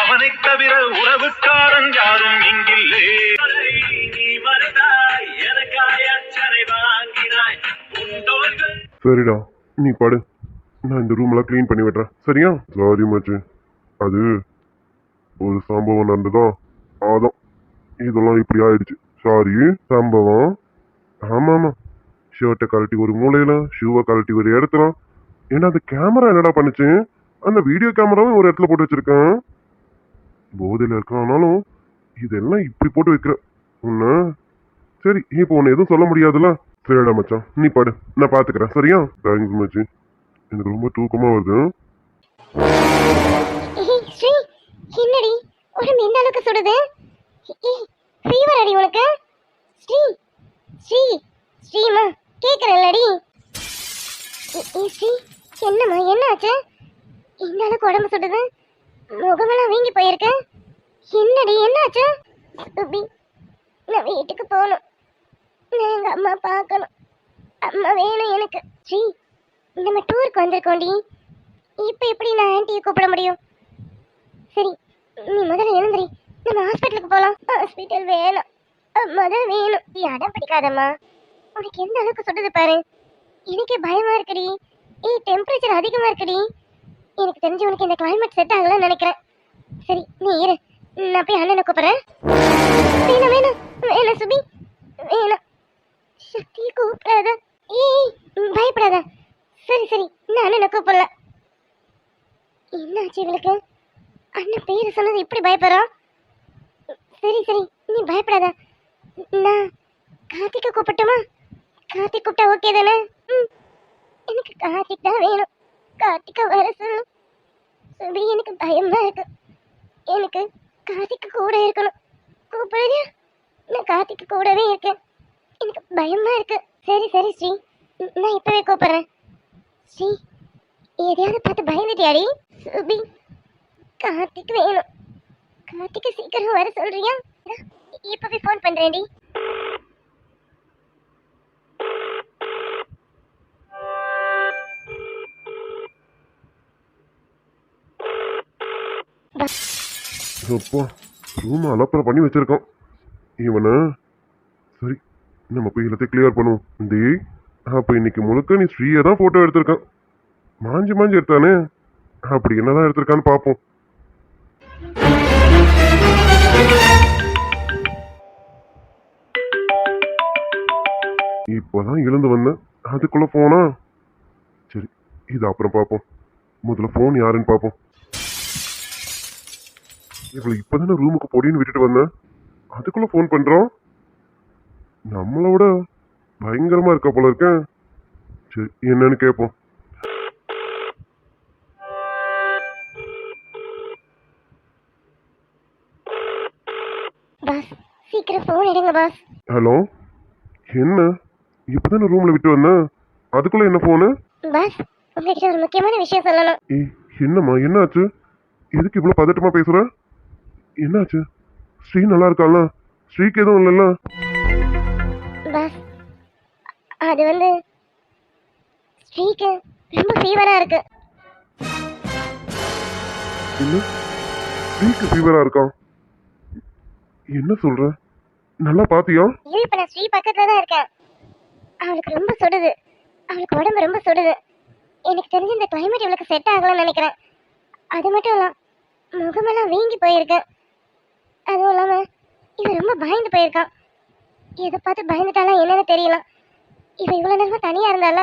அவனை தவிர உறவுக்காரன் யாரும் இங்கில்லே. சரிடா, நீ படு, நான் இந்த ரூம் எல்லாம் கிளீன் பண்ணி விடுறேன். சரியா? சாரி மச்சு, அது ஒரு சம்பவம் நடந்ததா, அதான் இதெல்லாம் இப்படி ஆயிடுச்சு. சாரி. சம்பவம்? ஆமா ஆமா, ஷர்ட்டை கழட்டி ஒரு மூலையில, ஷூவை கழட்டி ஒரு இடத்துல. ஏன்னா அந்த கேமரா என்னடா பண்ணுச்சு, அந்த வீடியோ கேமராவும் ஒரு இடத்துல போட்டு வச்சிருக்கேன். போதையில இருக்கானாலும் இதெல்லாம் இப்படி போட்டு வைக்கிறேன் உன்ன. சரி, இப்போ உன்னை எதுவும் சொல்ல முடியாதுல்ல. சரிடா மச்சான், நீ படு, நான் பாத்துக்கிறேன். சரியா? தேங்க்ஸ் மச்சி, எனக்கு ரொம்ப தூக்கமா வருது. ஸ்ரீ, என்னடி உடம்பு இந்த அளவுக்கு சுடுது? ஃபீவர் அடி உனக்கு? ஸ்ரீ ஸ்ரீ ஸ்ரீமா, கேக்குறேன்லடி. ஸ்ரீ, என்னம்மா, என்ன ஆச்சு? இந்த அளவுக்கு உடம்பு சுடுது, முகமெல்லாம் வீங்கி போயிருக்கு. என்னடி, என்ன ஆச்சு? சுபி, நான் வீட்டுக்கு போகணும், நான் எங்க அம்மா பார்க்கணும். அம்மா வேணும் எனக்கு. ஸ்ரீ, நம்ம டூருக்கு வந்திருக்கோண்டி, இப்போ எப்படி நான் ஆன்ட்டியை கூப்பிட முடியும்? சரி, நீ முதல்ல எழுந்துரி, நம்ம ஹாஸ்பிட்டலுக்கு போகலாம். ஹாஸ்பிட்டல் வேணும், முதல்ல வேணும். நீ அடம் பிடிக்காதம்மா, உனக்கு எந்த அளவுக்கு சுடுது பாரு. எனக்கே பயமா இருக்குடி. டெம்பரேச்சர் அதிகமா இருக்குடி. எனக்கு தெரிஞ்சு உனக்கு இந்த கிளைமேட் செட் ஆகலன்னு நினைக்கிறேன். சரி, நீ இரு, நான் போய் அண்ணனை கூப்பிடுறேன். வேணாம் வேணாம் வேணாம் சுபி, வேணாம். சக்தியை கூப்பிடாத. ஏய், பயப்படாத. சரி சரி, நான் அண்ணனை கூப்பிடல. என்னாச்சு இவளுக்கு? அண்ணன் பேரு சொன்னது இப்படி பயப்படுறான். சரி சரி, நீ பயப்படாத. நான் கார்த்திகை கூப்பிட்டுமா? கார்த்திக் கூப்பிட்டா ஓகே தானே? எனக்கு கார்த்திக் தான் வேணும். கார்த்திகை வர சொல்லு சுபி, எனக்கு பயமா இருக்கு. எனக்கு கார்த்திக்கு கூட இருக்கணும். கூப்பிடுறியா? நான் கார்த்திக்கு கூடவே இருக்கேன், எனக்கு பயமா இருக்கு. சரி சரி ஸ்ரீ, நான் இப்பவே கூப்பிடுறேன். ஸ்ரீ, எதையாவது பார்த்து பயந்துட்டியாடி? சுபி, கார்த்திக் வேணும். கார்த்திக்கு சீக்கிரம் வர சொல்றியா? இப்பவே ஃபோன் பண்றேன்டி. அப்பா, ரூம் அலப்பறை பண்ணி வச்சிருக்கான் இவனை. சரி, நம்ம போய் எல்லாத்தையும் கிளியர் பண்ணுவோம். டேய், அப்ப இன்னைக்கு முழுக்க நீ ஸ்ரீயை தான் போட்டோ எடுத்திருக்கான். மாஞ்சி மாஞ்சி எடுத்தானே, அப்படி என்னதான் எடுத்திருக்கான்னு பார்ப்போம். இப்போதான் எழுந்து வந்தேன், அதுக்குள்ள போனா. சரி, இது அப்புறம் பார்ப்போம். முதல்ல போன் யாருன்னு பார்ப்போம். இவளை இப்பதானே ரூமுக்கு போடின்னு விட்டுட்டு வந்தேன், அதுக்குள்ள போன் பண்றோம். நம்மளோட பயங்கரமா இருக்கா போல இருக்கேன். சரி, என்னன்னு கேட்போம். பாஸ், சீக்கிரம் ஃபோன் எடுங்க பாஸ். ஹலோ, என்ன இப்பதானே ரூம்ல விட்டு வந்தேன், அதுக்குள்ள என்ன போனு? பாஸ், உங்ககிட்ட ஒரு முக்கியமான விஷயம் சொல்லணும். ஏய், என்னம்மா, என்னாச்சு? எதுக்கு இவ்வளவு பதட்டமா பேசுற? என்னாச்சு? ஸ்ரீ நல்லா இருக்கால? ஸ்ரீக்கு எதுவும் இல்லைல்ல? பாஸ், அது வந்து ஸ்ரீக்கு ரொம்ப ஃபீவரா இருக்கு. என்ன, ஸ்ரீக்கு ஃபீவரா இருக்கான்? என்ன சொல்ற? நல்லா பாத்தியா? இது இப்ப நான் ஸ்ரீ பக்கத்துல தான் இருக்கேன். அவளுக்கு ரொம்ப சுடுது, அவளுக்கு உடம்பு ரொம்ப சுடுது. எனக்கு தெரிஞ்ச இந்த கிளைமேட் இவளுக்கு செட் ஆகலன்னு நினைக்கிறேன். அது மட்டும் இல்ல, முகமெல்லாம் வீங்கி போயிருக்கு. அதுவும் இல்லாம இவ ரொம்ப பயந்து போயிருக்கான். எதை பார்த்து பயந்துட்டாலா என்னன்னு தெரியல. இவ இவ்வளவு நேரமா தனியா இருந்தால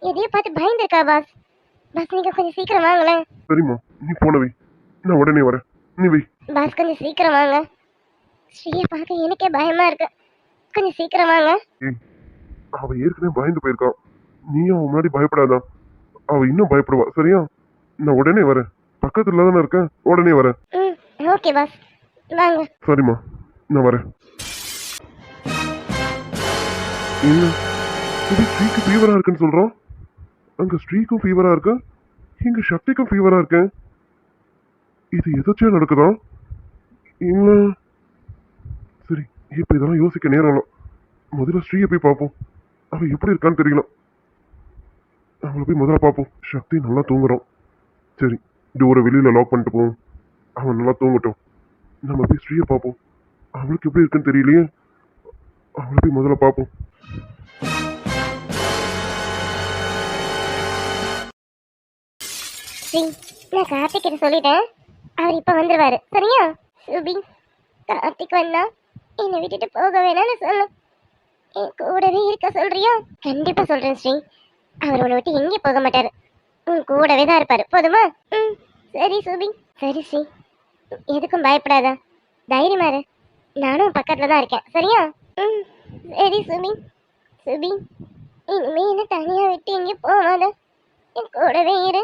எதையோ பார்த்து பயந்துருக்கா. பாஸ் பாஸ், நீங்க கொஞ்சம் சீக்கிரம் வாங்களேன். சரிம்மா, நீ போன வை, நான் உடனே வரேன், நீ வை. பாஸ், கொஞ்சம் சீக்கிரம் வாங்க. ஸ்ரீயை பார்க்க எனக்கே பயமா இருக்கு, கொஞ்சம் சீக்கிரம் வாங்க. ஏய், அவ ஏற்கனவே பயந்து போயிருக்கான், நீயும் அவன் முன்னாடி பயப்படாதான், அவ இன்னும் பயப்படுவா. சரியா? நான் உடனே வரேன், பக்கத்துல தானே இருக்கேன், உடனே வரேன். ஓகே பாஸ், வாங்க. சரிம்மா, நான் வரேன். என்ன, இது ஸ்ரீக்கு ஃபீவரா இருக்குன்னு சொல்றான். அங்க ஸ்ரீக்கும் ஃபீவரா இருக்கு, இங்க சக்திக்கும் ஃபீவரா இருக்கு. இது எதாச்சும் நடக்குதா இல்ல? சரி, இப்ப இதெல்லாம் யோசிக்க நேரம் இல்லை. முதல்ல ஸ்ரீயை போய் பார்ப்போம், அவ எப்படி இருக்கான்னு தெரியல. அவளை போய் முதல்ல பார்ப்போம். சக்தி நல்லா தூங்குறோம். சரி, டோரை வெளியில லாக் பண்ணிட்டு போவோம். அவன் நல்லா தூங்கட்டும். நம்ம போய் ஸ்ரீயை பார்ப்போம். அவளுக்கு எப்படி இருக்குன்னு தெரியலையே. அவளை போய் முதல்ல பார்ப்போம். ஸ்ரீ, நான் கார்த்திக் கிட்ட சொல்லிட்டேன். அவர் இப்ப வந்துருவாரு, சரியா? சுபி, கார்த்திக் வந்தா என்னை விட்டுட்டு போக வேணாம்னு சொல்லு. என் கூடவே இருக்க சொல்றியா? கண்டிப்பா சொல்றேன் ஸ்ரீ. அவர் உன்னை விட்டு எங்கேயும் போக மாட்டாரு. உன் கூடவே தான் இருப்பாரு, போதுமா? ம், சரி சுபி. சரி ஸ்ரீ, எதுக்கும் பயப்படாத, தைரியமா இரு. நானும் பக்கத்துல தான் இருக்கேன், சரியா? ம், சரி சுபி. சுபி, இனிமே என்ன தனியா விட்டு எங்கேயும் போகாத, என் கூடவே இரு.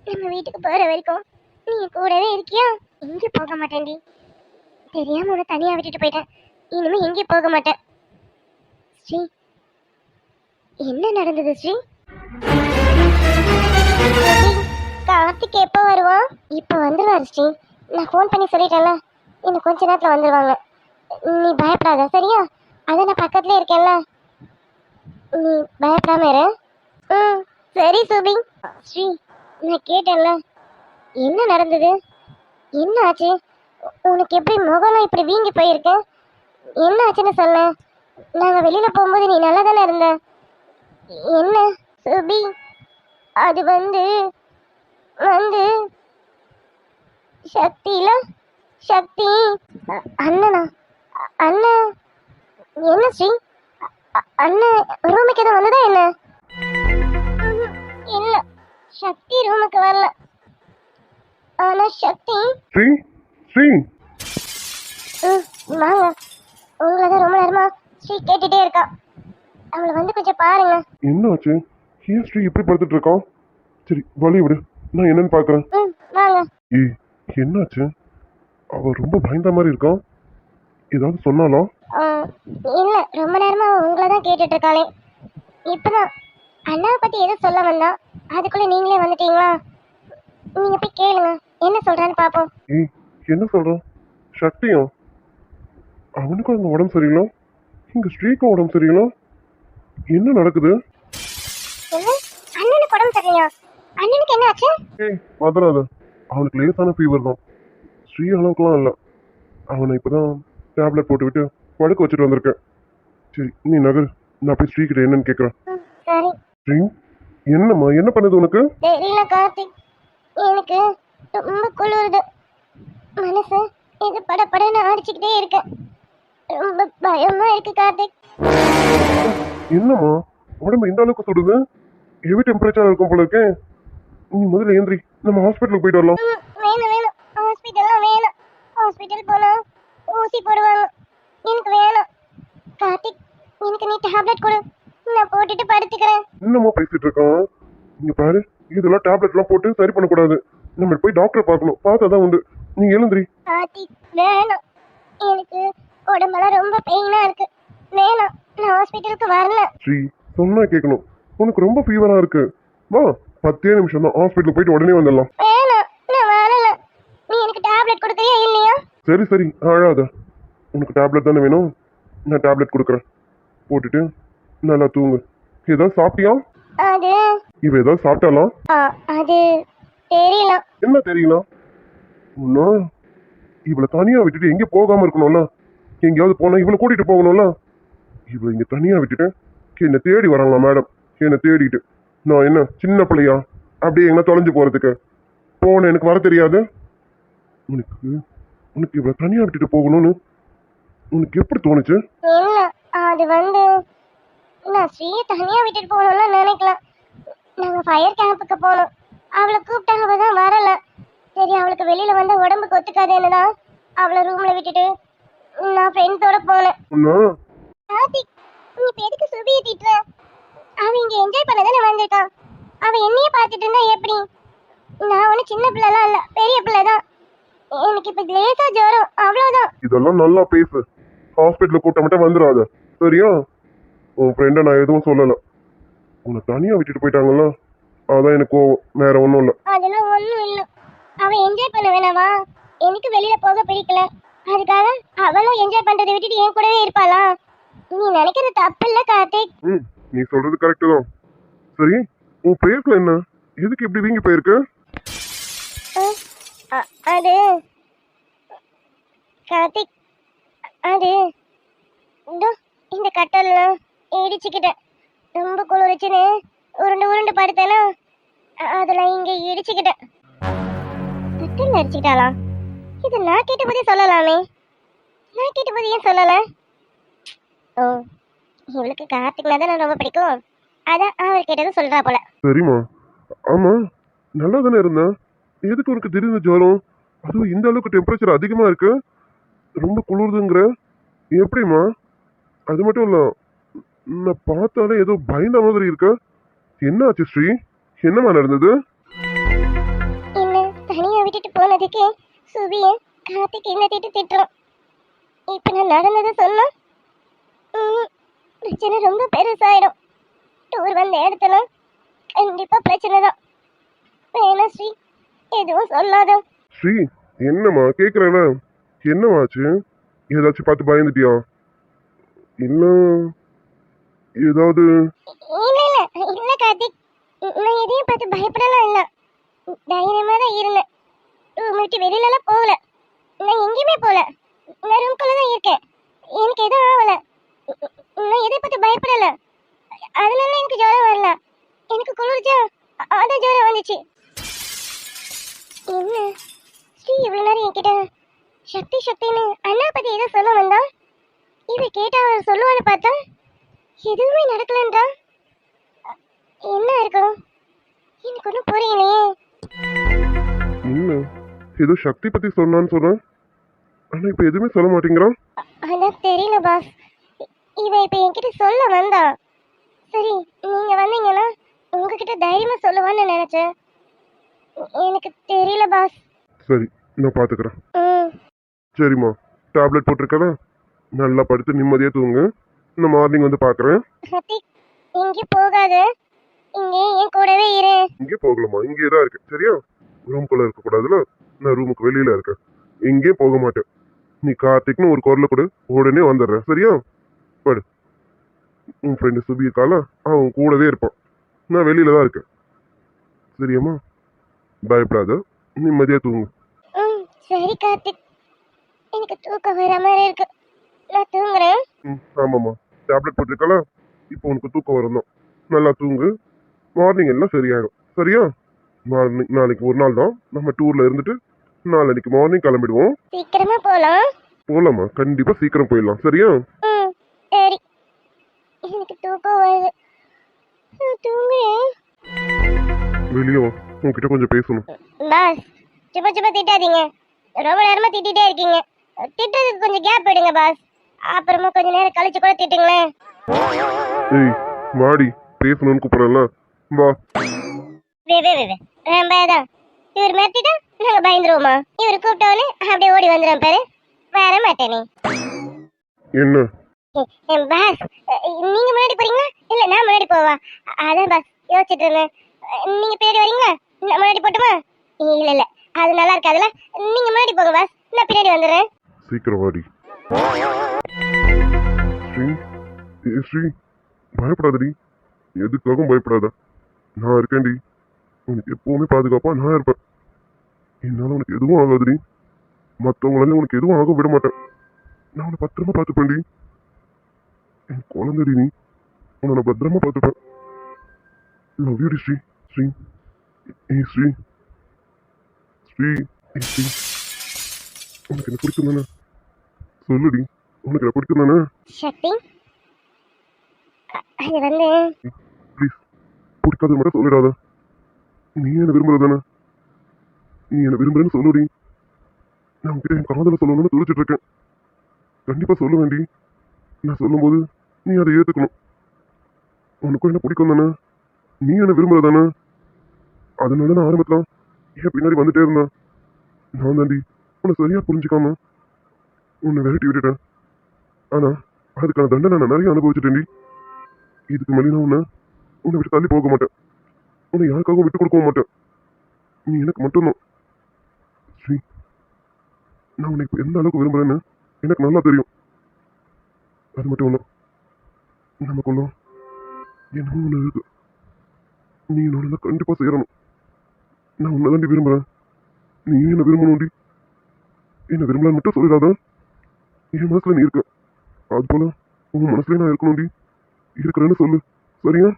நம்ம வீட்டுக்கு போற வரைக்கும் நீ என் கூடவே இருக்கியா? எங்கேயும் போக மாட்டேன்டி. தெரியாம உன்னை தனியா விட்டுட்டு போயிட்டேன். இனிமே எங்கேயும் போக மாட்டேன். ஸ்ரீ, என்ன நடந்தது ஸ்ரீ? கார்த்திக் எப்போ வருவான்? இப்போ வந்துருவாரு ஸ்ரீ. நான் ஃபோன் பண்ணி சொல்லிட்டேன்ல, இன்னும் கொஞ்ச நேரத்தில் வந்துருவாங்க. நீ பயப்படாத, சரியா? அதை நான் பக்கத்துலேயே இருக்கேன்ல, நீ பயப்படாம இரு. ம், சரி சுபி. ஸ்ரீ, நான் கேட்டேன்ல, என்ன நடந்தது? என்ன ஆச்சு? உனக்கு எப்படி முகம்லாம் இப்படி வீங்கி போயிருக்கு? என்ன ஆச்சுன்னு சொல்ல. நாங்கள் வெளியில் போகும்போது நீ நல்லா தானே இருந்த. என்ன சுபி? அது வந்து வந்து சக்தியில சக்தி அண்ணனா? அண்ணன் என்ன ஸ்ரீ? அண்ணன் ரூமுக்கு எதுவும் வந்ததா என்ன? இல்ல, சக்தி ரூமுக்கு வரல. ஆனா சக்தி ஸ்ரீ, ஸ்ரீ, வாங்க. உங்களை தான் ரொம்ப நேரமா ஸ்ரீ கேட்டுட்டே இருக்கா. அவளை வந்து கொஞ்சம் பாருங்க. என்ன ஆச்சு? ஏன் ஸ்ரீ இப்படி படுத்துட்டு இருக்கான்? சரி, வழி விடு, நான் என்னன்னு பார்க்குறேன். ம், வாங்க. ஏய், என்னாச்சு? அவ ரொம்ப பயந்த மாதிரி இருக்கான். ஏதாவது சொன்னாலா? இல்ல, ரொம்ப நேரமா உங்களை தான் கேட்டுட்டு இருக்காளே. இப்பதான் அண்ணாவை பத்தி எதோ சொல்ல வந்தா, அதுக்குள்ள நீங்களே வந்துட்டீங்களா? நீங்க போய் கேளுங்க, என்ன சொல்றான்னு பாப்போம். ஏய், என்ன சொல்றான்? சக்தியா? அவனுக்கும் அங்க உடம்பு சரியில்லை, இங்க ஸ்ரீக்கும் உடம்பு சரியில்லை. என்ன நடக்குது? என்ன? அண்ணனுக்கு உடம்பு சரியா? அண்ணனுக்கு என்ன ஆச்சு? ஏய், மதராத. அவனுக்கு லேசான ஃபீவர் தான், ஸ்ரீ அளவுக்குலாம் இல்லை. அவனை இப்பதான் டேப்லெட் போட்டு விட்டு படுக்க வச்சுட்டு வந்திருக்கேன். சரி, நீ நகர், நான் போய் ஸ்ரீ கிட்ட என்னன்னு கேட்குறேன். சரி. ஸ்ரீ, என்னம்மா, என்ன பண்ணுது உனக்கு? தெரியல கார்த்திக், எனக்கு ரொம்ப குளிருது. மனசு இது படப்படன்னு அடிச்சுக்கிட்டே இருக்கு. ரொம்ப பயமா இருக்கு கார்த்திக். என்னம்மா, உடம்பு இந்த அளவுக்கு சுடுது? ஹெவி டெம்பரேச்சர் இருக்கும் போல இருக்கே. நீ முதல்ல ஏந்திரி, நம்ம ஹாஸ்பிட்டலுக்கு போயிட்டு வரலாம். வேணும் வேணும், ஹாஸ்பிட்டல்லாம் வேணும். ஹாஸ்பிட்டல் போனா ஊசி போடுவாங்க, எனக்கு வேணும். கார்த்திக், எனக்கு நீ டேப்லெட் கொடு, நான் போட்டுட்டு படுத்துக்கிறேன். என்னம்மா பேசிட்டு இருக்கான்? இங்க பாரு, இதெல்லாம் டேப்லெட்லாம் போட்டு சரி பண்ணக்கூடாது. நம்ம போய் டாக்டரை பார்க்கணும், பார்த்தாதான் உண்டு. நீ எழுந்திரி. கார்த்திக், வேணும். எனக்கு உடம்பெல்லாம் ரொம்ப பெயினா இருக்கு, வேணும். நான் ஹாஸ்பிட்டலுக்கு வரல. ஸ்ரீ, சொன்னா கேட்கணும். உனக்கு ரொம்ப ஃபீவரா இருக்கு, வா, 10 நிமிஷம் தான், ஹாஸ்பிட்டல் போயிட்டு உடனே வந்துடலாம். வேணும், நான் வரல. நீ எனக்கு டேப்லெட் கொடுக்கறியா இல்லையா? சரி சரி, அழாத. உனக்கு டேப்லெட் தானே வேணும், நான் டேப்லெட் கொடுக்குறேன். போட்டுட்டு நல்லா தூங்கு. ஏதாவது சாப்பிட்டியா? அது இவ ஏதாவது சாப்பிட்டாலாம்? அது தெரியல. என்ன தெரியல? ஒன்னா இவளை தனியா விட்டுட்டு எங்கே போகாம இருக்கணும்ல. எங்கேயாவது போனா இவளை கூட்டிட்டு போகணும்ல. இவளை இங்க தனியா விட்டுட்டு என்னை தேடி வராங்களா மேடம்? என்னை தேடிட்டு நான் என்ன சின்ன பிள்ளையா அப்படியே எங்கன்னா தொலைஞ்சு போறதுக்கு? போன எனக்கு வர தெரியாது. உனக்கு உனக்கு இவளை தனியா விட்டுட்டு போகணும்னு உனக்கு எப்படி தோணுச்சு? இல்ல, அது வந்து நான் ஸ்ரீயை தனியா விட்டுட்டு போகணும்னு நினைக்கல. நாங்க ஃபயர் கேம்புக்கு போனோம், அவளை கூப்பிட்டாங்க, அவ தான் வரல. சரி, அவளுக்கு வெளியில வந்தா உடம்புக்கு ஒத்துக்காதுன்னு தான் அவளை ரூம்ல விட்டுட்டு நான் ஃப்ரெண்ட்ஸோட போனேன். ஒன்னா கார்த்திக், நீ இப்ப எதுக்கு சுபியை திட்டுற? அவ இங்க என்ஜாய் பண்ண தானே வந்திருக்கான். அவ என்னையே பார்த்துட்டு இருந்தா எப்படி? நான் ஒன்னும் சின்ன பிள்ளைலாம் இல்ல, பெரிய பிள்ளை தான். எனக்கு இப்ப லேசா ஜுரம், அவ்வளவுதான். இதெல்லாம் நல்லா பேசு. ஹாஸ்பிட்டலுக்கு கூட்ட மட்டும் வந்துடாத, சரியா? உன் ஃப்ரெண்டை நான் எதுவும் சொல்லலை. உன்னை தனியா விட்டுட்டு போயிட்டாங்கல்ல, அதான் எனக்கு கோவம், வேற ஒன்றும் இல்லை. அதெல்லாம் ஒண்ணும் இல்ல. அவ என்ஜாய் பண்ண வேணாவா? எனக்கு வெளியில போக பிடிக்கல, அதுக்காக அவளும் என்ஜாய் பண்றதை விட்டுட்டு என் கூடவே இருப்பாளா? நீ நினைக்கிறது தப்பு இல்ல கார்த்திக். ம், நீ சொல்றது கரெக்டு தான். சரி, உன் பேர்ல என்ன? எதுக்கு இப்படி வீங்கி போயிருக்கு? அது கார்த்திக், அது இதோ இந்த கட்டல்லாம் இடிச்சுக்கிட்டேன். ரொம்ப குளிர்ச்சுன்னு உருண்டு உருண்டு படுத்தேனா, அதுல இங்க இடிச்சுக்கிட்டேன். கட்டில் அடிச்சுக்கிட்டாளா? இது நான் கேட்ட போதே சொல்லலாமே. நான் கேட்ட போது ஏன் சொல்லல? ஓ, இவளுக்கு கார்த்திக்னா தான் ரொம்ப பிடிக்கும். அதான் அவர் கேட்டதும் சொல்றா போல. சரிம்மா. ஆமா, நல்லா தானே இருந்தேன். எதுக்கு உனக்கு திடீர்னு ஜுரம்? அதுவும் இந்த அளவுக்கு டெம்பரேச்சர் அதிகமா இருக்கு, ரொம்ப குளிருதுங்கிற. எப்படிம்மா? அது மட்டும் இல்ல, நான் பார்த்தாலே ஏதோ பயந்த மாதிரி இருக்கு. என்ன ஆச்சு ஸ்ரீ? என்னம்மா நடந்தது? என்ன தனியா விட்டுட்டு போனதுக்கு சுபிய கார்த்திக் என்ன திட்டுறோம். இப்ப நான் நடந்ததை சொன்னா பிரச்சனை ரொம்ப பெருசாயிடும். டூர் வந்த இடத்துல கண்டிப்பா பிரச்சனை தான். வேணா ஸ்ரீ, எதுவும் சொல்லாத. ஸ்ரீ, என்னம்மா கேக்குறேல? என்னமாச்சு? ஏதாச்சும் பார்த்து பயந்துட்டியா? இல்ல ஏதாவது? இல்ல இல்ல இல்ல கார்த்திக், நான் எதையும் பார்த்து பயப்படலாம் இல்ல. தைரியமா தான் இருந்தேன். ரூம் விட்டு வெளியில எல்லாம் போகல. நான் எங்கேயுமே போகல. நான் ரூம்குள்ள தான் இருக்கேன். எனக்கு எதுவும் ஆகல. நான் எதை பார்த்து பயப்படல. அதனால எனக்கு ஜுரம் வரல. எனக்கு குளிர்ச்சா அதான் ஜுரம் வந்துச்சு. என்ன ஸ்ரீ இவ்வளவு நேரம் என்கிட்ட சக்தி சக்தின்னு அண்ணா பத்தி ஏதோ சொல்ல வந்தா? இதை கேட்டா அவர் சொல்லுவான்னு பார்த்தா எதுவுமே நடக்கலன்றா. என்ன இருக்கும்? எனக்கு ஒன்றும் புரியலையே. இல்ல, ஏதோ சக்தி பத்தி சொன்னான்னு சொன்ன, ஆனா இப்ப எதுவுமே சொல்ல மாட்டேங்கிறான். அதான் தெரியல பாஸ். இவன் இப்ப என்கிட்ட சொல்ல வந்தா. சரி, நீங்க வந்தீங்கன்னா உங்ககிட்ட தைரியமா சொல்லுவான்னு நினைச்சேன். எனக்கு தெரியல பாஸ். சரி, நான் பாத்துக்கிறேன். ம். சரிம்மா, டேப்லெட் போட்டிருக்கல, நல்லா படுத்து நிம்மதியா தூங்கு. நான் மார்னிங் வந்து பாக்குறேன். கார்த்திக், எங்கேயும் போகாத. இங்கே என் கூடவே இரு. இங்கே போகலாமா? இங்கே தான் இருக்கு. சரியா? ரூம்குள்ள இருக்க கூடாதுல. நான் ரூமுக்கு வெளியில இருக்கேன். எங்கேயும் போக மாட்டேன். நீ கார்த்திக்னு ஒரு குரலை கொடு, உடனே வந்துடுறேன். சரியா? படு. உன் ஃப்ரெண்டு சுபி இருக்கால, அவன் கூடவே இருப்பான். நான் வெளியில தான் இருக்கேன். சரியாம்மா? பயப்படாத, நிம்மதியா தூங்கு. ம், சரி கார்த்திக். எனக்கு தூக்கம் வர மாதிரி இருக்கு. நான் தூங்குறேன். ஆமாம்மா, டேப்லெட் போட்டிருக்கல, இப்போ உனக்கு தூக்கம் வரணும். நல்லா தூங்கு. மார்னிங் எல்லாம் சரியாயிடும். சரியா? நாளைக்கு ஒரு நாள் தான் நம்ம டூர்ல இருந்துட்டு நாளைக்கு மார்னிங் கிளம்பிடுவோம். சீக்கிரமா போலாம். போலாமா? கண்டிப்பா சீக்கிரம் போயிடலாம். சரியா? ம், சரி. எனக்கு தூக்கம் வருது. நான் தூங்குறேன். வெளியே வா, உன்கிட்ட கொஞ்சம் பேசணும். பாஸ், சும்மா சும்மா திட்டாதீங்க. ரொம்ப நேரமா திட்டிட்டே இருக்கீங்க. திட்டுறதுக்கு கொஞ்சம் கேப் எடுங்க பாஸ். அப்புறமா கொஞ்ச நேரம் கழிச்சு கூட திட்டுங்களேன். ஏய், வாடி, பேசணும்னு கூப்பிடல. வா. ரொம்பதான். இவர் மிரட்டிட்டா நாங்க பயந்துருவோமா? இவர் கூப்பிட்டவனே அப்படியே ஓடி வந்துடும் பாரு. வர மாட்டேனே. என்ன? பாஸ், நீங்க முன்னாடி போறீங்களா இல்ல நான் முன்னாடி போவா? அதான் பாஸ் யோசிச்சுட்டு இருந்தேன். நீங்க பின்னாடி வரீங்களா? நான் முன்னாடி போட்டுமா? இல்ல இல்ல, அது நல்லா இருக்காதுல்ல. நீங்க முன்னாடி போங்க பாஸ், நான் பின்னாடி வந்துடுறேன். சீக்கிரம் வாடி. ஸ்ரீ, ஸ்ரீ, பயப்படாதடி. எதுக்காகவும் பயப்படாத. நான் இருக்கேன்டி. உனக்கு எப்பவுமே பாதுகாப்பா நான் இருப்பேன். என்னால உனக்கு எதுவும் ஆகாதுடி. மற்றவங்களால உனக்கு எதுவும் ஆக விட மாட்டேன். நான் உன்னை பத்திரமா பார்த்துப்பேன்டி. என் குழந்தைடி நீ. உன்னை பத்திரமா பார்த்துப்பேன். லவ் யூ டி ஸ்ரீ. ஸ்ரீ, ஏய் ஸ்ரீ, ஸ்ரீ, ஏய் ஸ்ரீ, உனக்கு என்ன பிடிக்கும் தானே? சொல்லுடி, உனக்கு என்ன பிடிக்கும் தானே? சக்தி, அது வந்து ப்ளீஸ், பிடிக்காத மட்டும் சொல்லிடாத. நீ என்ன விரும்புறது தானே? நீ என்ன விரும்புறேன்னு சொல்லுடி. நான் உன்கிட்ட என் காதலை சொல்லணும்னு துடிச்சிட்டு இருக்கேன். கண்டிப்பா சொல்ல வேண்டி. நான் சொல்லும்போது நீ அதை ஏத்துக்கணும். உனக்கும் என்ன பிடிக்கும் தானே? நீ என்ன விரும்புற தானே? அதனால நான் ஆரம்பத்துல ஏன் பின்னாடி வந்துட்டே இருந்தேன். நான் தாண்டி உன்னை சரியா புரிஞ்சுக்காம உன்னை விரட்டி விட்டுட்டேன். ஆனா அதுக்கான தண்டனை நான் நிறைய அனுபவிச்சுட்டேன்டி. இதுக்கு மேலே நான் உன்னை விட்டு தள்ளி போக மாட்டேன். உன்னை யாருக்காகவும் விட்டு கொடுக்கவும் மாட்டேன். நீ எனக்கு மட்டும்தான். ஸ்ரீ, நான் உன்னை இப்போ எந்த அளவுக்கு விரும்புறேன்னு எனக்கு நல்லா தெரியும். அது மட்டும் இல்லை, நமக்குள்ள என்னமோ ஒன்று இருக்கு. நீ என்னோட கண்டிப்பா செய்யணும். நான் உன்னை தாண்டி விரும்புறேன். நீ என்ன விரும்பணும்டி. என்ன விரும்பலான்னு மட்டும் சொல்லிடாத. என் மனசுல நீ இருக்க, அது போல உன் மனசுல நான் இருக்கணும்டி. இருக்கிறேன்னு சொல்லு, சரியா?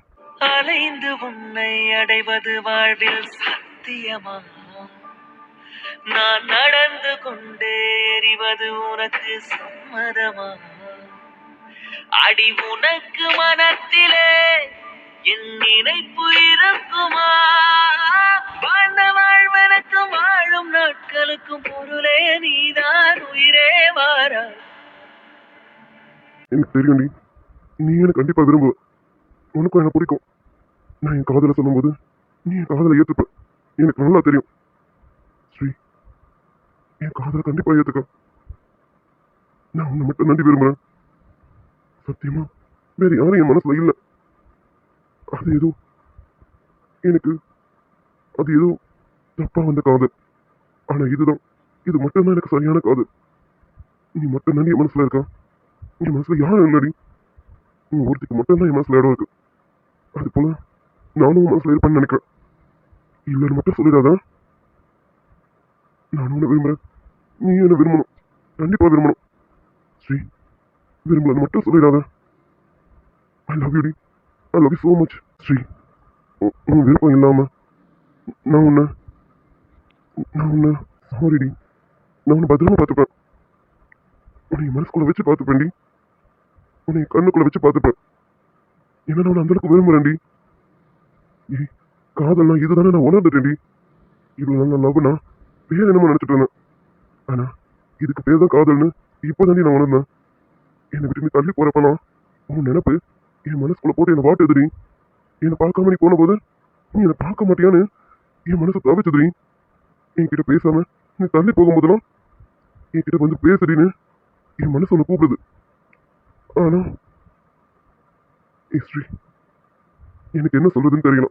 அலைந்து உன்னை அடைவது வாழ்வில் சத்தியமா? நான் நடந்து கொண்டே எறிவது உனக்கு சம்மதமா? அடி உனக்கு மனத்திலே என் நினைப்பு இருக்குமா? வாழ்ந்த வாழ்வனுக்கும் வாழும் நாட்களுக்கும் பொருளே நீதான், உயிரே வாரா. எனக்கு தெரியும்டி, நீ எனக்கு கண்டிப்பா விரும்புவ. உனக்கும் என்ன பிடிக்கும். நான் என் காதலை சொல்லும்போது நீ என் காதலை ஏத்துப்ப. எனக்கு நல்லா தெரியும். ஸ்ரீ, என் காதலை கண்டிப்பா ஏத்துக்க. நான் உன்னை மட்டும் நம்பி விரும்புறேன். சத்தியமா வேற யாரும் என் மனசுல இல்ல. அது ஏதோ எனக்கு அது ஏதோ தப்பா வந்த காதல். ஆனா இது மட்டும்தான் எனக்கு சரியான காதல். நீ மட்டும் தான் என் மனசுல இருக்கா. என் மனசுல யாரும் இல்லடி. நீ ஒருத்திக்கு மட்டும்தான் என் மனசுல இடம் இருக்கு. அது போல நானும் உன் மனசுல இருப்பேன்னு நினைக்கிறேன். இல்லைன்னு மட்டும் சொல்லிடாத. நானும் உன்னை விரும்புறேன், நீ என்ன விரும்பணும். கண்டிப்பா விரும்பணும். ஸ்ரீ, விரும்பலன்னு மட்டும் சொல்லிடாத. ஐ லவ் யூ டி. I love you so much. Sri, உன் விருப்பம் இல்லாம நான் உன்னை சாரிடி. நான் உன்னை பத்திரமா பார்த்துப்பேன். உன்னை மனசுக்குள்ள வச்சு பார்த்துப்பேன்டி. உன்னை கண்ணுக்குள்ள வச்சு பார்த்துப்பேன். ஏன்னா நான் உன்னை அந்த அளவுக்கு விரும்புறேன்டி. ஏய், காதல்னா இதுதானே நான் உணர்ந்துட்டேன்டி. இவ்வளவு நல்ல லவ்னா பேர் என்னமோ நினைச்சிட்டு இருந்தேன். ஆனா இதுக்கு பேர் தான் காதல்னு இப்போதாண்டி நான் உணர்ந்தேன். என்னை விட்டு நீ தள்ளி போறப்பலாம் உன் நினைப்பு என் மனசுக்குள்ள போட்டு என்னை வாட்டுதுடி. என்னை பார்க்காம நீ போன போது நீ என்னை பார்க்க மாட்டியான்னு என் மனசு தவிச்சதுடி. என்கிட்ட பேசாம நீ தள்ளி போகும்போதெல்லாம் என்கிட்ட வந்து பேசுறீன்னு என் மனசு உன்னை கூப்பிடுது. ஆனா ஸ்ரீ, எனக்கு என்ன சொல்றதுன்னு தெரியல.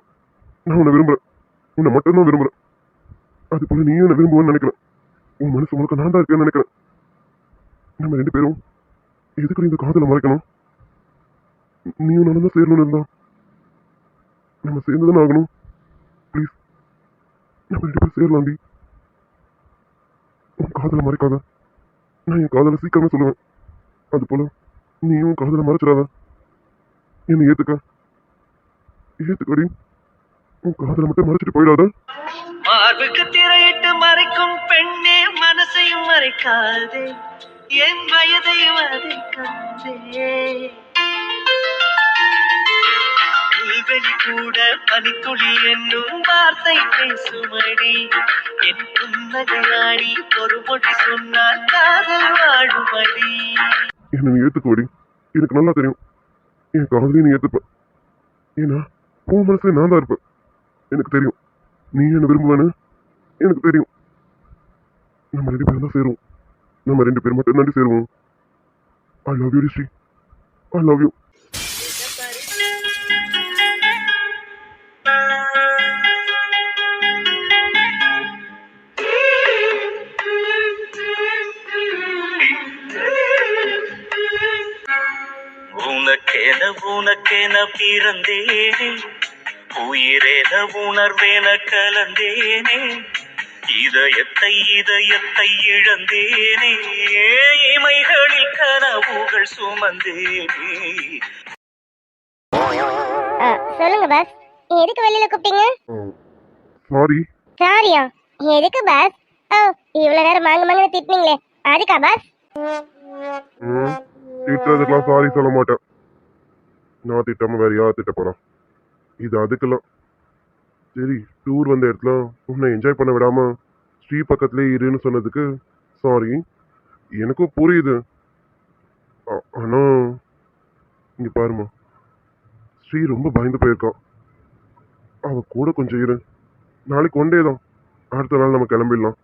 நான் உன்னை விரும்புறேன், உன்னை மட்டும்தான் விரும்புறேன். அது போல நீயும் என்ன விரும்புவேன்னு நினைக்கிறேன். உன் மனசு முழுக்க நான் தான் இருக்கேன்னு நினைக்கிறேன். நம்ம ரெண்டு பேரும் எதுக்கு இந்த காதலை மறைக்கணும்? நீயும் நானும் தான் சேரணும்னு இருந்தா நம்ம சேர்ந்துதானே ஆகணும். ப்ளீஸ், நம்ம ரெண்டு பேரும் சேரலாண்டி. உன் காதலை மறைக்காத. நான் என் காதலை சீக்கிரமே சொல்லுவேன். அது போல நீயும் காதலை மறைச்சிடாத. என்னை ஏத்துக்கடி. உன் காதலை மட்டும் மறைச்சிட்டு போயிடாத. மார்புக்கு திரையிட்டு மறைக்கும் பெண்ணே, மனசையும் மறைக்காதே, என் வயதை வதைக்காதே. புல்வெளி கூட பனித்துளி என்னும் வார்த்தை பேசுமடி, என் புன்னகையாடி ஒரு மொழி சொன்னால் காதல் வாழுமடி. என்னை நீ ஏத்துக்கடி. எனக்கு நல்லா தெரியும் என் காதலையும் நீ ஏத்துப்ப. ஏன்னா உன் மனசுல நான் தான் இருப்பேன். எனக்கு தெரியும் நீ என்ன விரும்புவேன்னு. எனக்கு தெரியும். நம்ம ரெண்டு பேரும் தான் சேருவோம். நம்ம ரெண்டு பேரும் மட்டும் தாண்டி சேருவோம். I love you Sri. I love you. உனக்கென பிறந்தேனே, உயிரென உணர்வேன கலந்தேனே, இதயத்தை இழந்தேனே, இமைகளில் கனவுகள் சுமந்தேனே. சொல்லுங்க பாஸ், எதுக்கு வெளியில கூப்பிட்டீங்க? சாரி. சாரியா? எதுக்கு பாஸ்? ஓ, இவ்வளவு நேரம் மாங்க திட்டினீங்களே, அதுக்கா பாஸ்? திட்டுறதுக்கெல்லாம் சாரி சொல்ல மாட்டேன். நான் திட்டாம வேற யார் திட்ட போறான்? இது அதுக்கெல்லாம் சரி. டூர் வந்த இடத்துல உன்னை என்ஜாய் பண்ண விடாம ஸ்ரீ பக்கத்துலேயே இருன்னு சொன்னதுக்கு சாரி. எனக்கும் புரியுது. ஆனா இங்க பாருமா, ஸ்ரீ ரொம்ப பயந்து போயிருக்கான். அவ கூட கொஞ்சம் இரு. நாளைக்கு ஒன் டே தான், அடுத்த நாள் நம்ம கிளம்பிடலாம்.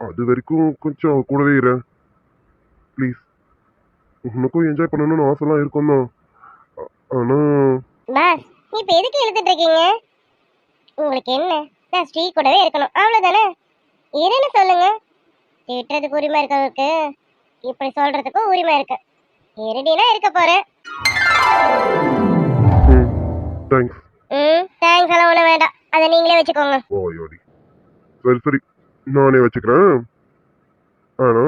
அது வரைக்கும் கொஞ்சம் அவ கூடவே இரு ப்ளீஸ். உனக்கும் என்ஜாய் பண்ணணும்னு ஆசைலாம் இருக்கும் தான். ஆனா பாஸ், இப்ப எதுக்கு எழுதிட்டு இருக்கீங்க? உங்களுக்கு என்ன, நான் ஸ்ரீ கூடவே இருக்கணும் அவ்வளவுதானே? இருன்னு சொல்லுங்க. திட்டுறதுக்கு உரிமை இருக்கவருக்கு இப்படி சொல்றதுக்கும் உரிமை இருக்கு. இருடினா இருக்க போறேன். தேங்க்ஸ். தேங்க்ஸ் எல்லாம் ஒன்றும் வேண்டாம், அதை நீங்களே வச்சுக்கோங்க. ஓயோடி. சரி சரி, நானே வச்சுக்கிறேன். ஆனா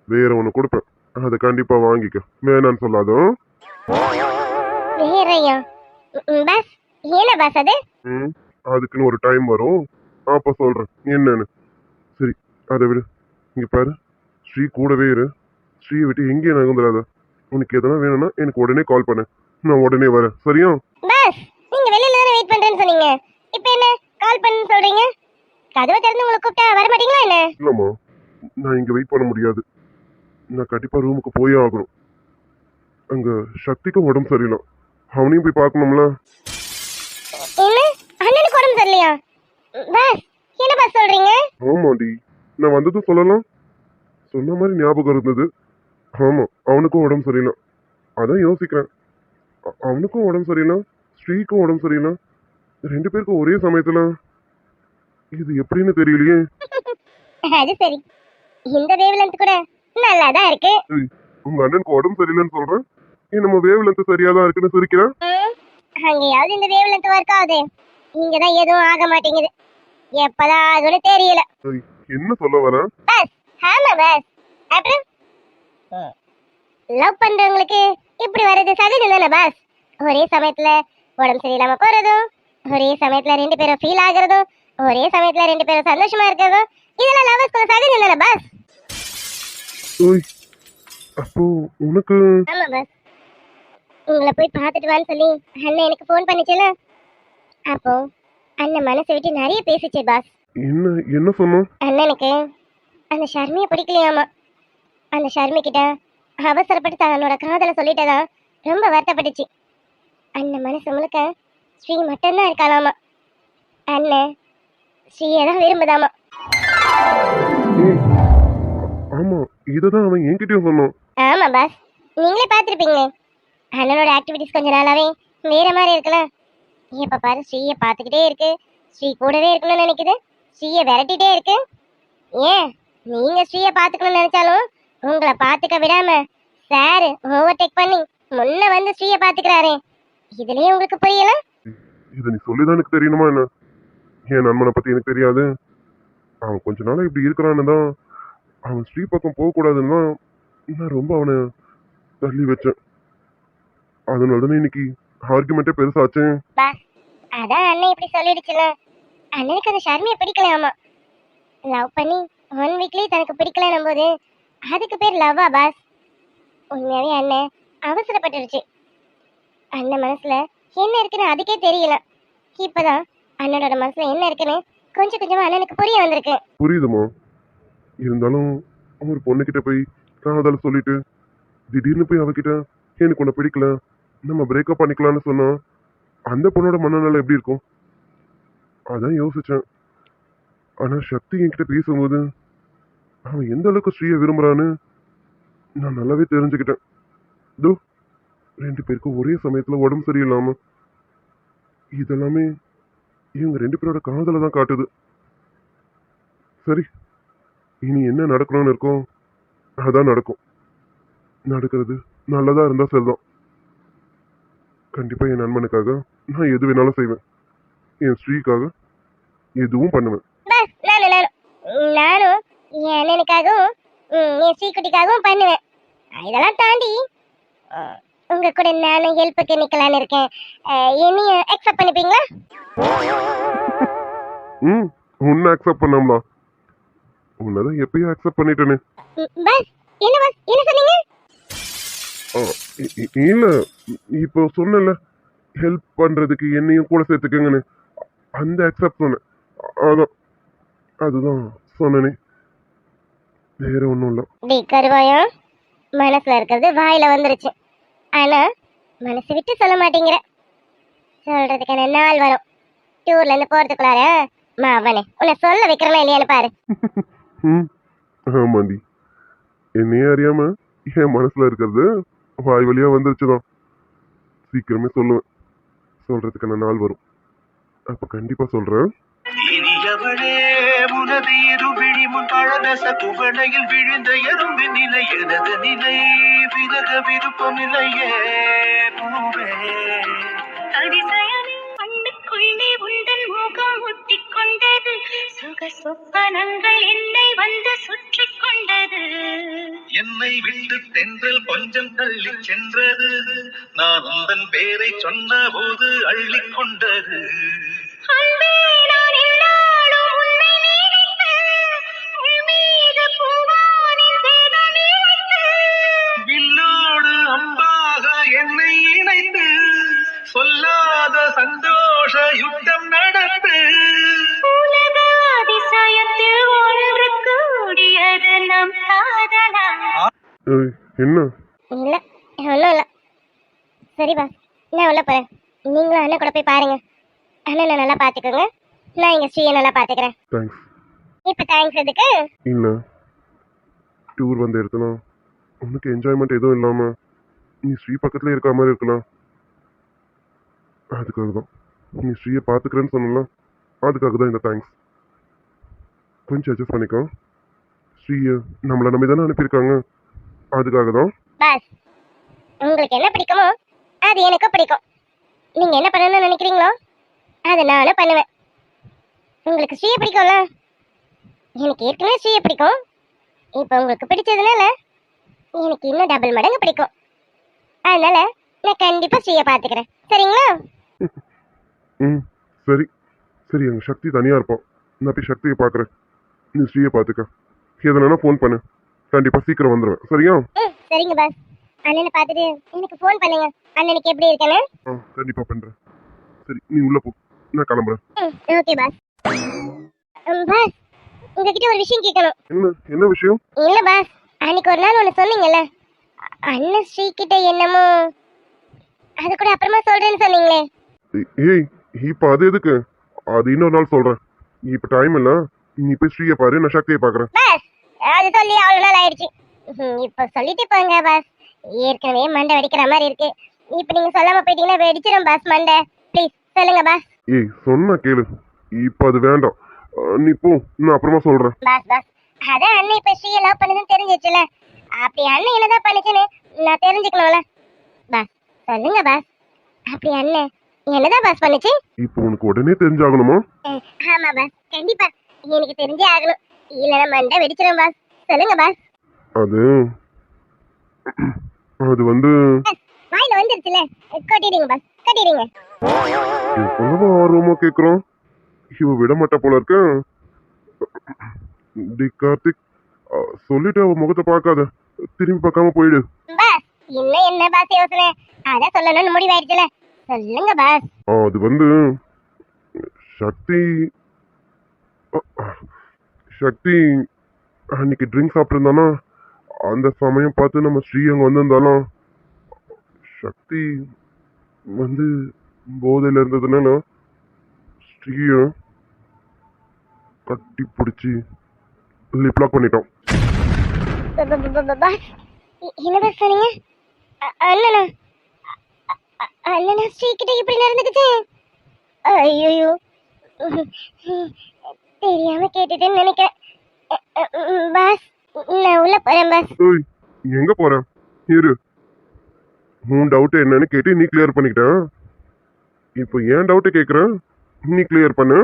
வேற ஒன்று கொடுப்பேன். அதை கண்டிப்பா வாங்கிக்க, வேணான்னு சொல்லாதும். வேறையா பாஸ்? என்ன பாஸ் அது? ம் அதுக்குன்னு ஒரு டைம் வரும், அப்ப சொல்றேன் என்னன்னு. சரி அதை விடு. இங்க பாரு, ஸ்ரீ கூடவே இரு. ஸ்ரீயை விட்டு எங்கேயும் நகர்ந்துடாத. உனக்கு எதனா வேணும்னா எனக்கு உடனே கால் பண்ணு, நான் உடனே வரேன், சரியா? பாஸ் நீங்க வெளியில தானே வெயிட் பண்றேன்னு சொன்னீங்க, இப்போ என்ன கால் பண்ணு சொல்றீங்க? கதவை திறந்து உங்களை கூப்பிட்டா வர மாட்டீங்களா என்ன? இல்லம்மா, நான் இங்க வெயிட் பண்ண முடியாது. நான் கண்டிப்பா ரூமுக்கு போயே ஆகணும். அங்க சக்திக்கும் உடம்பு சரியில்லை, அவனையும் போய் பார்க்கணும்ல. என்ன அண்ணனுக்கு உடம்பு சரியில்லையா? பாஸ் என்ன பாஸ் சொல்றீங்க? ஆமாண்டி, நான் வந்ததும் சொல்லலாம், சொன்ன மாதிரி ஞாபகம் இருந்தது. ஆமா, அவனுக்கும் உடம்பு சரியில்லை. அதான் யோசிக்கிறேன், அவனுக்கும் உடம்பு சரியில்லை, ஸ்ரீக்கும் உடம்பு சரியில்லை, ரெண்டு பேருக்கும் ஒரே சமயத்துல. இது எப்படின்னு தெரியலையே. அது சரி, இந்த வேவ்லென்த் கூட நல்லா தான் இருக்கு. ஏய், உங்க அண்ணனுக்கு உடம்பு சரியில்லைன்னு சொல்றேன், ஏன் நம்ம வேவ் லென்த் சரியா தான் இருக்குன்னு சிரிக்கிறேன். அங்கேயாவது இந்த வேவ்லென்த் ஒர்க் ஆகுது, இங்க தான் எதுவும் ஆக மாட்டேங்குது. எப்பதான் ஆகும்னு தெரியல. ஏய், என்ன சொல்ல வர? பாஸ் ஆமா பாஸ். அப்புறம் லவ் பண்றவங்களுக்கு இப்படி வர்றது சகஜம் தானே பாஸ்? ஒரே சமயத்துல உடம்பு சரியில்லாம போறதும், ஒரே சமயத்துல ரெண்டு பேரும் ஃபீல் ஆகுறதும், ஒரே சமயத்துல ரெண்டு பேரும் சந்தோஷமா இருக்கிறதும், இதெல்லாம் லவர்ஸ்குள்ள சகஜம் தானே பாஸ்? ஓய், அப்போ உனக்கு? ஆமா பாஸ், உங்களை போய் பார்த்துட்டு வான்னு சொல்லி அண்ணன் எனக்கு ஃபோன் பண்ணிச்சுல, அப்போ அண்ணன் மனசை விட்டு நிறைய பேசிச்சு பாஸ். என்ன என்ன சொன்னோம்? அண்ணனுக்கு அந்த ஷர்மியை பிடிக்கலையாமா. அந்த ஷர்மி கிட்ட அவசரப்பட்டு தன்னோட காதலை சொல்லிட்டதா ரொம்ப வருத்தப்பட்டுச்சு. அண்ணன் மனசு முழுக்க ஸ்ரீ மட்டும்தான் இருக்காளாமா. அண்ணன் ஸ்ரீயை தான் விரும்புதாமா. ஏய், ஆமா, இததான் அவன் என்கிட்டயும் சொன்னான். ஆமா பாஸ், நீங்களே பார்த்துருப்பீங்களே, அண்ணனோட ஆக்டிவிட்டிஸ் கொஞ்ச நாளாவே வேற மாதிரி இருக்குல்ல. எப்ப பாரு ஸ்ரீயை பார்த்துக்கிட்டே இருக்கு, ஸ்ரீ கூடவே இருக்கணும்னு நினைக்குது, ஸ்ரீயை விரட்டிட்டே இருக்கு. ஏன் நீங்க ஸ்ரீயை பார்த்துக்கணும்னு நினைச்சாலும் உங்களை பார்த்துக்க விடாம சார் ஓவர்டேக் பண்ணி முன்ன வந்து ஸ்ரீயை பார்த்துக்கிறாரே, இதுலயே உங்களுக்கு புரியல? இதை நீ சொல்லிதான் எனக்கு தெரியணுமா என்ன? என் நண்பனை பத்தி எனக்கு தெரியாது. அவன் கொஞ்ச நாளா இப்படி இருக்கிறான்னு தான், அவன் ஸ்ரீ பக்கம் போகக்கூடாதுன்னு தான் நான் ரொம்ப அவனை தள்ளி வச்சேன். அதனால தானே இன்னைக்கு ஆர்குமெண்ட்டே பெருசாச்சு. பாஸ் அதான் அண்ணன் இப்படி சொல்லிடுச்சுல, அண்ணனுக்கு அந்த ஷர்மியை பிடிக்கலாமா. லவ் பண்ணி 1 வீக்லயே தனக்கு பிடிக்கலன்னும் போது அதுக்கு பேர் லவ்வா பாஸ்? உண்மையாவே அண்ணன் அவசரப்பட்டுருச்சு. அண்ணன் மனசுல என்ன இருக்குன்னு அதுக்கே தெரியல. இப்பதான் அண்ணனோட மனசுல என்ன இருக்குன்னு கொஞ்சம் கொஞ்சமா அண்ணனுக்கு புரிய வந்திருக்கு. புரியுதுமா, இருந்தாலும் ஒரு பொண்ணுகிட்ட போய் காதல் சொல்லிட்டு திடீர்னு போய் அவகிட்ட எனக்கு உன்னை பிடிக்கல, நம்ம பிரேக்கப் பண்ணிக்கலாம்னு சொன்னா அந்த பொண்ணோட மனநிலை எப்படி இருக்கும்? அதான் யோசிச்சேன். ஆனா சக்தி என்கிட்ட பேசும்போது அவன் எந்த அளவுக்கு ஸ்ரீயை விரும்புறான்னு நான் நல்லாவே தெரிஞ்சுக்கிட்டேன். தோ, ரெண்டு பேருக்கும் ஒரே சமயத்துல உடம்பு சரியில்லாம, இதெல்லாமே இவங்க ரெண்டு பேரோட காதலை தான் காட்டுது. சரி, இனி என்ன நடக்கணும்னு இருக்கோம் அதான் நடக்கும். நடக்கிறது நல்லதா இருந்தா சரிதான். கண்டிப்பா என் நண்பனுக்காக நான் எது வேணாலும் செய்வேன், என் ஸ்ரீக்காக எதுவும் பண்ணுவேன். பாஸ் நானும் என் அண்ணனுக்காகவும் என் ஸ்ரீக்குட்டிக்காகவும் பண்ணுவேன். இதெல்லாம் தாண்டி உங்க கூட நானும் ஹெல்ப்புக்கு நிக்கலான்னு இருக்கேன். என்னைய அக்செப்ட் பண்ணிப்பீங்களா? உன்னை அக்செப்ட் பண்ணாமலா? உன்னதான் எப்பயும் அக்செப்ட் பண்ணிட்டேனே. பாஸ் என்ன சொன்னீங்க? இல்ல, இப்போ சொன்னல ஹெல்ப் பண்றதுக்கு என்னையும் கூட சேர்த்துக்கங்கன்னு, அந்த அக்செப்ட் சொன்னேன். அதான் அதுதான் சொன்னனே, வேற ஒன்றும் இல்லை. டி கருவாயம், மனசுல இருக்கிறது வாயில வந்துருச்சு, ஆனா மனசு விட்டு சொல்ல மாட்டேங்கிற. சொல்றதுக்கான நாள் வரும். டூர்ல இருந்து போறதுக்குள்ளார அவனே உன்னை சொல்ல வைக்கிறனா இல்லையான்னு பாரு. ஆமாண்டி, என்னையே அறியாம என் மனசுல இருக்கிறது வாய் வழியா வந்துருச்சுதான். சீக்கிரமே சொல்லுவேன், சொல்றதுக்கான நாள் வரும், அப்ப கண்டிப்பா சொல்றேன். இனியவளே உனது இருவிழி முன் பழதச குவளையில் விழுந்த எறும்பின் நிலை எனது நிலை விலக விருப்பமில்லையே பூவே. அதிசயமே கண்ணுக்குள்ளே உந்தன் முகம் ஒட்டிக் கொண்டது, சுக சொப்பனங்கள் என்னை வந்து சுற்றிக் கொண்டது. என்னை விட்டு தென்றல் கொஞ்சம் தள்ளி சென்றது, நான் உந்தன் பேரை சொன்ன போது அள்ளிக் கொண்டது. அன்பே, நான் எந்நாளும் உன்னை நினைத்தேன். உன் மீது பூவானின் தேடல் நினைத்தேன். வில்லோடு அம்பாக என்னை இணைத்து சொல்லாத சந்தோஷ யுத்தம் நடத்து. உலக அதிசயத்தில் ஒன்று கூடியது நம் காதலா. ஏய், என்ன இல்ல, ஒன்றும் இல்லை. சரி பாஸ், நான் உள்ள போறேன். நீங்களும் அண்ணன் கூட போய் பாருங்க. அண்ணனை நல்லா பார்த்துக்கோங்க. நான் இங்க ஸ்ரீயை நல்லா பார்த்துக்கிறேன். தேங்க்ஸ். இப்போ தேங்க்ஸ் எதுக்கு? இல்லை, டூர் வந்த இடத்துல உனக்கு என்ஜாய்மெண்ட் எதுவும் இல்லாமல் நீ ஸ்ரீ பக்கத்துல இருக்க மாதிரி இருக்கலாம். அதுக்காக தான் நீ ஸ்ரீயை பார்த்துக்கிறேன்னு சொன்னல, அதுக்காக தான் இந்த தேங்க்ஸ். கொஞ்சம் அட்ஜஸ்ட் பண்ணிக்கோ. ஸ்ரீயை நம்மளை நம்பி தானே அனுப்பியிருக்காங்க, அதுக்காக தான். பாஸ், உங்களுக்கு என்ன பிடிக்குமோ அது எனக்கு பிடிக்கும். நீங்க என்ன பண்ணணும்னு நினைக்கிறீங்களோ அதை நானும் பண்ணுவேன். உங்களுக்கு ஸ்ரீயை பிடிக்கும்ல? எனக்கு ஏற்கனவே ஸ்ரீயை பிடிக்கும். இப்போ உங்களுக்கு பிடிச்சதுனால எனக்கு இன்னும் டபுள் மடங்கு பிடிக்கும். அதனால நான் கண்டிப்பா ஸ்ரீயை பார்த்துக்கிறேன். சரிங்களா? ம், சரி சரி. எங்கள் சக்தி தனியாக இருப்போம். நான் போய் சக்தியை பார்க்குறேன். நீ ஸ்ரீயை பார்த்துக்க. எதுனா ஃபோன் பண்ணு, கண்டிப்பாக சீக்கிரம் வந்துடுவேன். சரியா? சரிங்க பாஸ். அண்ணனை பார்த்துட்டு எனக்கு ஃபோன் பண்ணுங்க. அண்ணனுக்கு எப்படி இருக்கேன்னு. கண்டிப்பாக பண்ணுறேன். சரி, நீ உள்ளே போ, நான் கிளம்புறேன். Okay pass. பாஸ், உங்ககிட்ட ஒரு விஷயம் கேட்கணும். என்ன விஷயம்? இல்ல பாஸ், அன்னைக்கு ஒரு நாள் ஒன்று சொன்னீங்கல்ல, அண்ணன் ஸ்ரீ கிட்ட என்னமோ, அது கூட அப்புறமா சொல்றேன்னு சொன்னீங்களே. ஏய், இப்போ அது எதுக்கு? அது இன்னொரு நாள் சொல்கிறேன். இப்போ டைம் இல்லை. நீ போய் ஸ்ரீயை பாரு, நான் சக்தியை பார்க்குறேன். பாஸ், அது சொல்லி அவ்வளோ நாள் ஆயிடுச்சு. இப்போ சொல்லிட்டு போங்க பாஸ். ஏற்கனவே மண்டை வெடிக்கிற மாதிரி இருக்கு. இப்போ நீங்க சொல்லாம போயிட்டீங்கன்னா வெடிச்சிடும் பாஸ் மண்டை. ப்ளீஸ் சொல்லுங்க பாஸ். ஏய், சொன்னா கேளு. இப்போ அது வேண்டாம். நீ போ, நான் அப்புறமா சொல்கிறேன். பாஸ், அதான் அண்ணன் இப்போ ஸ்ரீயை லவ் பண்ணுதுன்னு தெரிஞ்சிச்சுல. அப்படி அண்ணன் என்னதான் பண்ணுச்சுன்னு நான் தெரிஞ்சுக்கணும்ல. பாஸ் சொல்லுங்க பாஸ், அப்படி அண்ணன் என்னதான் பாஸ் பண்ணுச்சு? இப்போ உனக்கு உடனே தெரிஞ்சாகணுமா? ஆமா பாஸ், கண்டிப்பா எனக்கு தெரிஞ்சே ஆகணும். இல்லைன்னா மண்டை வெடிச்சிடும் பாஸ். சொல்லுங்க பாஸ். அது வந்து வாயில வந்துருச்சுல, கொட்டிடுங்க பாஸ், கொட்டிடுங்க. எவ்வளவு ஆர்வமா கேக்குறோம். இவ விட மாட்டா போல இருக்க. கார்த்திக், சொல்லிட்டு அவ முகத்தை பார்க்காத, திரும்பி பார்க்காம போயிடு. பாஸ், இன்னும் என்ன பாஸ் யோசனை? அதான் சொல்லணும்னு முடிவாயிடுச்சுல, சொல்லுங்க பாஸ். அது வந்து சக்தி அன்னைக்கு ட்ரிங்க் சாப்பிட்டுருந்தானா, அந்த சமயம் பார்த்து நம்ம ஸ்ரீ அங்க வந்திருந்தாலும் சக்தி வந்து போதையில இருந்ததுனால ஸ்ரீய கட்டி பிடிச்சி லிப் லாக் பண்ணிட்டோம். பாஸ், என்ன பாஸ் சொன்னீங்க? அண்ணனா அண்ணனா ஸ்ரீ கிட்ட இப்படி நடந்துக்கிச்சு? ஐயோ, தெரியாம கேட்டுட்டேன்னு நினைக்கிறேன். பாஸ், நான் உள்ள போறேன் பாஸ். ஏய், எங்க போறேன்? இரு, உன் டவுட் என்னன்னு கேட்டு நீ கிளியர் பண்ணிக்கிட்டேன். இப்போ ஏன் டவுட் கேக்குறேன், நீ கிளியர் பண்ணு.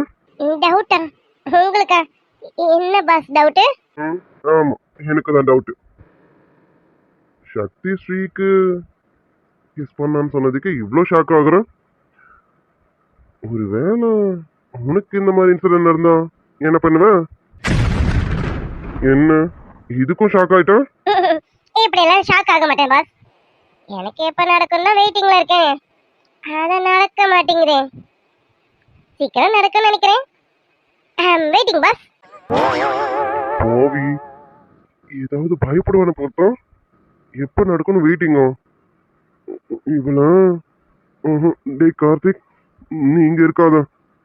டவுட்டா? உங்களுக்கா? என்ன பாஸ் டவுட்டு? ஆமா, எனக்கு தான் டவுட். சக்தி ஸ்ரீக்கு கிஸ் பண்ணான்னு சொன்னதுக்கு இவ்வளோ ஷாக் ஆகுறேன். ஒருவேளை உனக்கு இந்த மாதிரி இன்சிடென்ட் நடந்தா என்ன பண்ணுவ? என்ன இதுக்கும் ஷாக் ஆயிட்டா? இப்படி எல்லாம் ஷாக் ஆக மாட்டேன் பாஸ். எனக்கு எப்ப நடக்கும்னா வெயிட்டிங்ல இருக்கேன். அத நடக்க மாட்டேங்குது. சீக்கிரம் நடக்கும்னு நினைக்கிறேன். Waiting pass. போவி, ஏதாவது பயப்படுவான பொறுத்தோம். எப்ப நடக்கணும் வெயிட்டிங்கோ? இவளா? டே கார்த்திக், நீ இங்க இருக்காத.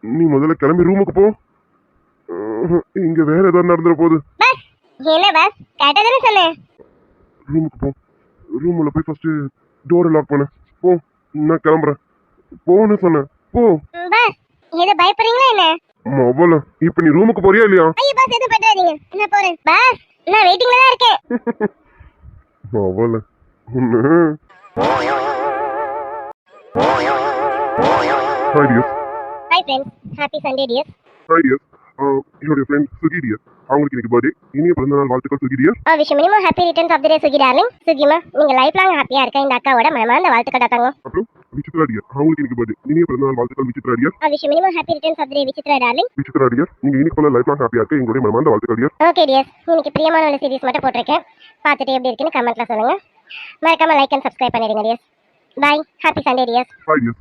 நீ முதல்ல கிளம்பி ரூமுக்கு போ. இங்க வேற ஏதாவது நடந்துட போகுது. பாஸ், என்ன பாஸ், கரெக்டா தானே சொன்னேன்? ரூமுக்கு போ. ரூம்ல போய் ஃபர்ஸ்ட் டோரை லாக் பண்ணு. போ, நான் கிளம்புறேன். போன்னு சொன்னேன், போ. பாஸ், ஏதோ பயப்படுறீங்களா என்ன? மொபைல இப்ப நீ ரூமுக்கு போறியா இல்லையா? ஐயோ பாஸ், எதுவும் பண்றாதீங்க, நான் போறேன். பாஸ், நான் வெயிட்டிங்ல தான் இருக்கேன். மொபைல ஒண்ணு. Hi dears. Hi friends, happy Sunday dears. Hi dears. என்னுடைய ஃப்ரெண்ட் சுகி டியர், அவங்களுக்கு இன்னைக்கு பர்த்டே. இனிய பிறந்தநாள் வாழ்த்துக்கள் Suki dear. Wish many more happy returns of the day Suki darling. சுகிமா நீங்க லைஃப் லாங் ஹாப்பியா இருக்க இந்த அக்காவோட மனமார்ந்த வாழ்த்துக்கள் தாங்க. அப்புறம் விசித்ரா டியர், அவங்களுக்கு இன்னைக்கு பர்த்டே. இனிய பிறந்தநாள் வாழ்த்துக்கள் Vichitra dear. Wish many more happy returns of the day Vichitra darling. Vichitra dear, நீங்க இன்னைக்கு போல லைஃப் லாங் ஹாப்பியா இருக்க எங்களுடைய மனமார்ந்த வாழ்த்துக்கள் டியர். ஓகே டியர்ஸ், இன்னைக்கு பிரியமான ஒரு சீரிஸ் மட்டும் போட்டிருக்கேன். பார்த்துட்டு எப்படி இருக்குன்னு கமெண்ட்ல சொல்லுங்க. மறக்காம லைக் அண்ட் சப்ஸ்கிரைப் பண்ணிடுங்க dears. Bye, happy Sunday dears. Bye dear.